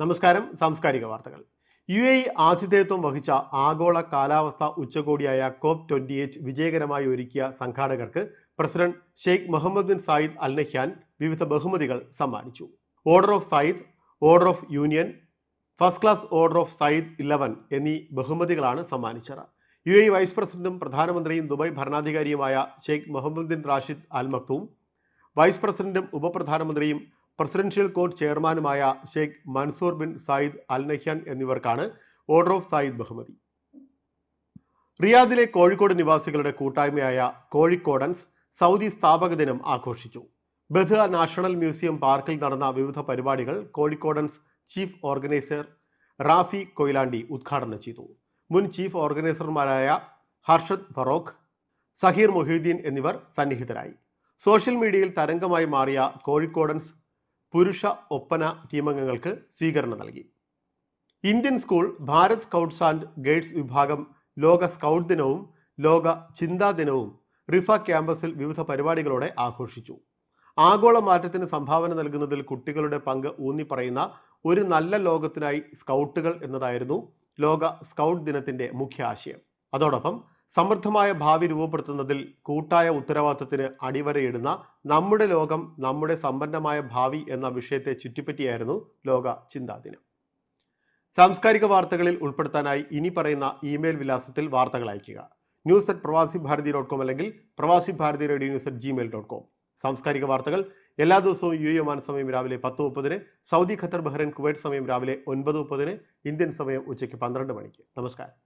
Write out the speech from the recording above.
നമസ്കാരം. സാംസ്കാരിക വാർത്തകൾ. UAE ആതിഥേയത്വം വഹിച്ച ആഗോള കാലാവസ്ഥാ ഉച്ചകോടിയായ COP28 വിജയകരമായി ഒരുക്കിയ സംഘാടകർക്ക് president Sheikh Mohammed bin Zayed Al Nahyan വിവിധ ബഹുമതികൾ സമ്മാനിച്ചു. Order of Zayed, Order of Union, first class Order of Zayed 11 എന്നീ ബഹുമതികളാണ് സമ്മാനിച്ചത്. UAE വൈസ് പ്രസിഡന്റും പ്രധാനമന്ത്രിയും ദുബായ് ഭരണാധികാരിയുമായ Sheikh Mohammed bin Rashid Al Maktoum, vice പ്രസിഡന്റും ഉപപ്രധാനമന്ത്രിയും പ്രസിഡൻഷ്യൽ കോർട്ട് ചെയർമാനുമായ Sheikh Mansoor bin Zayed Al Nahyan എന്നിവർക്കാണ് ഓർഡർ ഓഫ് സായിദ് ബഹുമതി. റിയാദിലെ കോഴിക്കോട് നിവാസികളുടെ കൂട്ടായ്മയായ കോഴിക്കോടൻസ് സൗദി സ്ഥാപക ദിനം ആഘോഷിച്ചു. ബദ്അ നാഷണൽ മ്യൂസിയം പാർക്കിൽ നടന്ന വിവിധ പരിപാടികൾ കോഴിക്കോടൻസ് ചീഫ് ഓർഗനൈസർ റാഫി കൊയിലാണ്ടി ഉദ്ഘാടനം ചെയ്തു. മുൻ ചീഫ് ഓർഗനൈസർമാരായ ഹർഷദ് ഫറോഖ്, സഹീർ മൊഹീദ്ദീൻ എന്നിവർ സന്നിഹിതരായി. സോഷ്യൽ മീഡിയയിൽ തരംഗമായി മാറിയ കോഴിക്കോടൻസ് പുരുഷ ഒപ്പന ടീമംഗങ്ങൾക്ക് സ്വീകരണം നൽകി. Indian school, Bharat scouts and guides വിഭാഗം ലോക സ്കൗട്ട് ദിനവും ലോക ചിന്താ ദിനവും റിഫ ക്യാമ്പസിൽ വിവിധ പരിപാടികളോടെ ആഘോഷിച്ചു. ആഗോള മാറ്റത്തിന് സംഭാവന നൽകുന്നതിൽ കുട്ടികളുടെ പങ്ക് ഊന്നിപ്പറയുന്ന ഒരു നല്ല ലോകത്തിനായി സ്കൗട്ടുകൾ എന്നതായിരുന്നു ലോക സ്കൗട്ട് ദിനത്തിന്റെ മുഖ്യ ആശയം. അതോടൊപ്പം സമൃദ്ധമായ ഭാവി രൂപപ്പെടുത്തുന്നതിൽ കൂട്ടായ ഉത്തരവാദിത്വത്തിന് അടിവരയിടുന്ന നമ്മുടെ ലോകം, നമ്മുടെ സമ്പന്നമായ ഭാവി എന്ന വിഷയത്തെ ചുറ്റിപ്പറ്റിയായിരുന്നു ലോക ചിന്താ ദിനം. സാംസ്കാരിക വാർത്തകളിൽ ഉൾപ്പെടുത്താനായി ഇനി പറയുന്ന ഇമെയിൽ വിലാസത്തിൽ വാർത്തകൾ അയയ്ക്കുക. news@pravasibharati.com അല്ലെങ്കിൽ പ്രവാസി ഭാരതി റേഡിയോ news@gmail.com. സാംസ്കാരിക വാർത്തകൾ എല്ലാ ദിവസവും UAE ഒമാൻ സമയം രാവിലെ 10:30, സൗദി, ഖത്തർ, ബഹ്റൈൻ, കുവൈറ്റ് സമയം രാവിലെ 9:30, ഇന്ത്യൻ സമയം ഉച്ചയ്ക്ക് 12 മണിക്ക്. നമസ്കാരം.